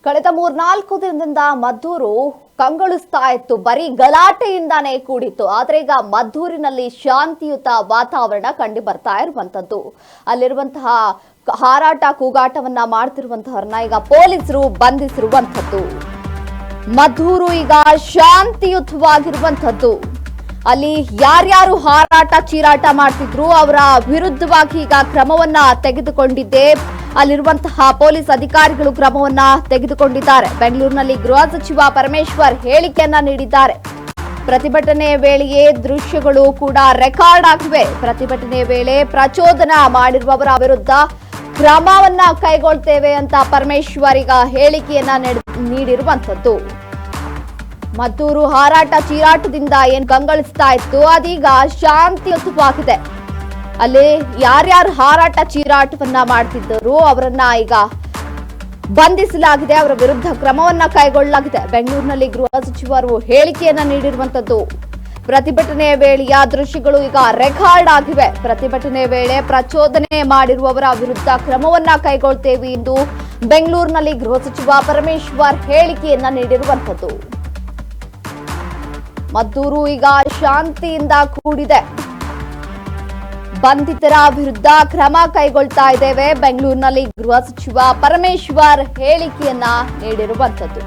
ಕಳೆದ 3-4 ದಿನದಿಂದ ಮದ್ದೂರು ಕಂಗೊಳಿಸ್ತಾ ಇತ್ತು. ಬರೀ ಗಲಾಟೆಯಿಂದಾನೇ ಕೂಡಿತ್ತು. ಆದ್ರೆ ಈಗ ಮದ್ದೂರಿನಲ್ಲಿ ಶಾಂತಿಯುತ ವಾತಾವರಣ ಕಂಡು ಬರ್ತಾ ಇರುವಂತದ್ದು. ಅಲ್ಲಿರುವಂತಹ ಹಾರಾಟ ಕೂಗಾಟವನ್ನ ಮಾಡ್ತಿರುವಂತವರನ್ನ ಈಗ ಪೊಲೀಸರು ಬಂಧಿಸಿರುವಂತದ್ದು. ಮದ್ದೂರು ಈಗ ಶಾಂತಿಯುತವಾಗಿರುವಂತದ್ದು. ಅಲ್ಲಿ ಯಾರ್ಯಾರು ಹಾರಾಟ ಚೀರಾಟ ಮಾಡ್ತಿದ್ರು ಅವರ ವಿರುದ್ಧವಾಗಿ ಈಗ ಕ್ರಮವನ್ನ ತೆಗೆದುಕೊಂಡಿದ್ದೆ. ಅಲ್ಲಿರುವಂತಹ ಪೊಲೀಸ್ ಅಧಿಕಾರಿಗಳು ಕ್ರಮವನ್ನ ತೆಗೆದುಕೊಂಡಿದ್ದಾರೆ. ಬೆಂಗಳೂರಿನಲ್ಲಿ ಗೃಹ ಸಚಿವ ಪರಮೇಶ್ವರ್ ಹೇಳಿಕೆಯನ್ನ ನೀಡಿದ್ದಾರೆ. ಪ್ರತಿಭಟನೆಯ ವೇಳೆಯೇ ದೃಶ್ಯಗಳು ಕೂಡ ರೆಕಾರ್ಡ್ ಆಗಿವೆ. ಪ್ರತಿಭಟನೆಯ ವೇಳೆ ಪ್ರಚೋದನಾ ಮಾಡಿರುವವರ ವಿರುದ್ಧ ಕ್ರಮವನ್ನ ಕೈಗೊಳ್ತೇವೆ ಅಂತ ಪರಮೇಶ್ವರ್ ಈಗ ಹೇಳಿಕೆಯನ್ನ ನೀಡಿರುವಂತದ್ದು. ಮದ್ದೂರು ಹಾರಾಟ ಚೀರಾಟದಿಂದ ಏನ್ ಕಂಗೊಳಿಸ್ತಾ ಇತ್ತು ಅದೀಗ ಶಾಂತಿಯುತವಾಗಿದೆ. ಅಲ್ಲಿ ಯಾರ್ಯಾರು ಹಾರಾಟ ಚೀರಾಟವನ್ನ ಮಾಡ್ತಿದ್ದರು ಅವರನ್ನ ಈಗ ಬಂಧಿಸಲಾಗಿದೆ. ಅವರ ವಿರುದ್ಧ ಕ್ರಮವನ್ನ ಕೈಗೊಳ್ಳಲಾಗಿದೆ. ಬೆಂಗಳೂರಿನಲ್ಲಿ ಗೃಹ ಸಚಿವರು ಹೇಳಿಕೆಯನ್ನ ನೀಡಿರುವಂತದ್ದು. ಪ್ರತಿಭಟನೆಯ ವೇಳೆಯ ದೃಶ್ಯಗಳು ಈಗ ರೆಕಾರ್ಡ್ ಆಗಿವೆ. ಪ್ರತಿಭಟನೆ ವೇಳೆ ಪ್ರಚೋದನೆ ಮಾಡಿರುವವರ ವಿರುದ್ಧ ಕ್ರಮವನ್ನ ಕೈಗೊಳ್ತೇವೆ ಎಂದು ಬೆಂಗಳೂರಿನಲ್ಲಿ ಗೃಹ ಸಚಿವ ಪರಮೇಶ್ವರ್ ಹೇಳಿಕೆಯನ್ನ ನೀಡಿರುವಂತದ್ದು. ಮದ್ದೂರು ಈಗ ಶಾಂತಿಯಿಂದ ಕೂಡಿದೆ. ಬಂಧಿತರ ವಿರುದ್ಧ ಕ್ರಮ ಕೈಗೊಳ್ತಾ ಇದ್ದೇವೆ. ಬೆಂಗಳೂರಿನಲ್ಲಿ ಗೃಹ ಸಚಿವ ಪರಮೇಶ್ವರ್ ಹೇಳಿಕೆಯನ್ನ ನೀಡಿರುವಂತದ್ದು.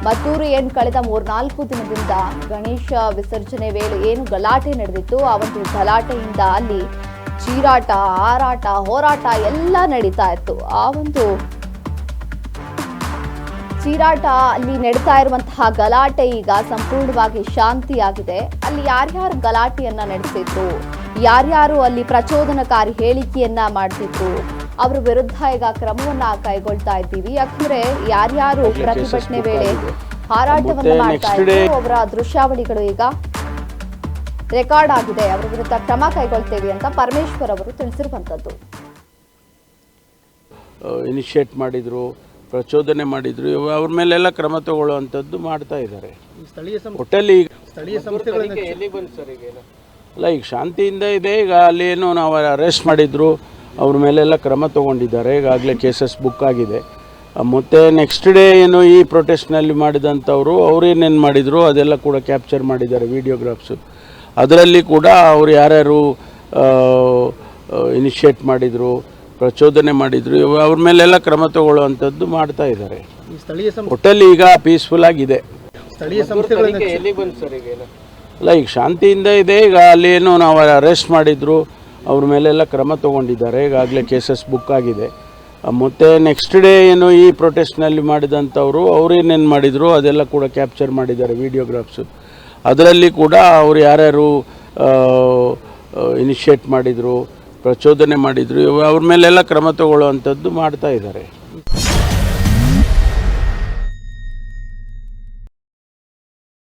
ಮದ್ದೂರು ಏನು ಕಳೆದ 3-4 ದಿನದಿಂದ ಗಣೇಶ ವಿಸರ್ಜನೆ ವೇಳೆ ಏನು ಗಲಾಟೆ ನಡೆದಿತ್ತು ಆ ಒಂದು ಗಲಾಟೆಯಿಂದ ಅಲ್ಲಿ ಚೀರಾಟ, ಹಾರಾಟ, ಹೋರಾಟ ಎಲ್ಲ ನಡೀತಾ ಇತ್ತು. ಆ ಒಂದು ಚೀರಾಟ ಅಲ್ಲಿ ನಡೀತಾ ಇರುವಂತಹ ಗಲಾಟೆ ಈಗ ಸಂಪೂರ್ಣವಾಗಿ ಶಾಂತಿಯಾಗಿದೆ. ಅಲ್ಲಿ ಯಾರ್ಯಾರು ಗಲಾಟೆಯನ್ನ ನಡೆಸಿದ್ರು, ಯಾರ್ಯಾರು ಅಲ್ಲಿ ಪ್ರಚೋದನಕಾರಿ ಹೇಳಿಕೆಯನ್ನ ಮಾಡ್ತಿದ್ರು ಅವರ ವಿರುದ್ಧ ಈಗ ಕ್ರಮವನ್ನ ಕೈಗೊಳ್ತಾ ಇದ್ದೀವಿ. ಯಾಕಂದ್ರೆ ಯಾರ್ಯಾರು ಪ್ರತಿಭಟನೆ ವೇಳೆ ಹಾರಾಟವನ್ನ ಮಾಡ್ತಾ ಇದ್ರು ಅವರ ದೃಶ್ಯಾವಳಿಗಳು ಈಗ ರೆಕಾರ್ಡ್ ಆಗಿದೆ. ಅವರ ವಿರುದ್ಧ ಕ್ರಮ ಕೈಗೊಳ್ತೇವೆ ಅಂತ ಪರಮೇಶ್ವರ್ ಅವರು ತಿಳಿಸಿರುವಂತದ್ದು. ಇನಿಷಿಯೇಟ್ ಮಾಡಿದ್ರು, ಪ್ರಚೋದನೆ ಮಾಡಿದ್ರು, ಅವ್ರ ಮೇಲೆಲ್ಲ ಕ್ರಮ ತಗೊಳ್ಳುವಂಥದ್ದು ಮಾಡ್ತಾ ಇದ್ದಾರೆ. ಒಟ್ಟಲ್ಲಿ ಅಲ್ಲ, ಈಗ ಶಾಂತಿಯಿಂದ ಇದೆ. ಈಗ ಅಲ್ಲಿ ಏನು ನಾವು ಅರೆಸ್ಟ್ ಮಾಡಿದ್ರು, ಅವ್ರ ಮೇಲೆಲ್ಲ ಕ್ರಮ ತಗೊಂಡಿದ್ದಾರೆ. ಈಗಾಗಲೇ ಕೇಸಸ್ ಬುಕ್ ಆಗಿದೆ. ಮತ್ತು ನೆಕ್ಸ್ಟ್ ಡೇ ಏನು ಈ ಪ್ರೊಟೆಸ್ಟ್ನಲ್ಲಿ ಮಾಡಿದಂಥವ್ರು ಅವ್ರೇನೇನು ಮಾಡಿದ್ರು ಅದೆಲ್ಲ ಕೂಡ ಕ್ಯಾಪ್ಚರ್ ಮಾಡಿದ್ದಾರೆ ವಿಡಿಯೋಗ್ರಾಫ್ಸು. ಅದರಲ್ಲಿ ಕೂಡ ಅವ್ರು ಯಾರ್ಯಾರು ಇನಿಷಿಯೇಟ್ ಮಾಡಿದ್ರು, ಪ್ರಚೋದನೆ ಮಾಡಿದ್ರು, ಅವ್ರ ಮೇಲೆಲ್ಲ ಕ್ರಮ ತಗೊಳ್ಳುವಂಥದ್ದು ಮಾಡ್ತಾ ಇದ್ದಾರೆ. ಒಟ್ಟಲ್ಲಿ ಈಗ ಪೀಸ್ಫುಲ್ ಆಗಿದೆ. ಅಲ್ಲ, ಈಗ ಶಾಂತಿಯಿಂದ ಇದೆ. ಈಗ ಅಲ್ಲಿ ಏನು ನಾವು ಅರೆಸ್ಟ್ ಮಾಡಿದ್ರು, ಅವ್ರ ಮೇಲೆಲ್ಲ ಕ್ರಮ ತಗೊಂಡಿದ್ದಾರೆ. ಈಗಾಗಲೇ ಕೇಸಸ್ ಬುಕ್ ಆಗಿದೆ. ಮತ್ತು ನೆಕ್ಸ್ಟ್ ಡೇ ಏನು ಈ ಪ್ರೊಟೆಸ್ಟ್ನಲ್ಲಿ ಮಾಡಿದಂಥವ್ರು ಅವ್ರೇನೇನು ಮಾಡಿದ್ರು ಅದೆಲ್ಲ ಕೂಡ ಕ್ಯಾಪ್ಚರ್ ಮಾಡಿದ್ದಾರೆ ವಿಡಿಯೋಗ್ರಾಫ್ಸು. ಅದರಲ್ಲಿ ಕೂಡ ಅವ್ರು ಯಾರ್ಯಾರು ಇನಿಷಿಯೇಟ್ ಮಾಡಿದ್ರು, ಪ್ರಚೋದನೆ ಮಾಡಿದ್ರು, ಅವ್ರ ಮೇಲೆಲ್ಲ ಕ್ರಮ ತಗೊಳ್ಳುವಂಥದ್ದು ಮಾಡ್ತಾ ಇದ್ದಾರೆ.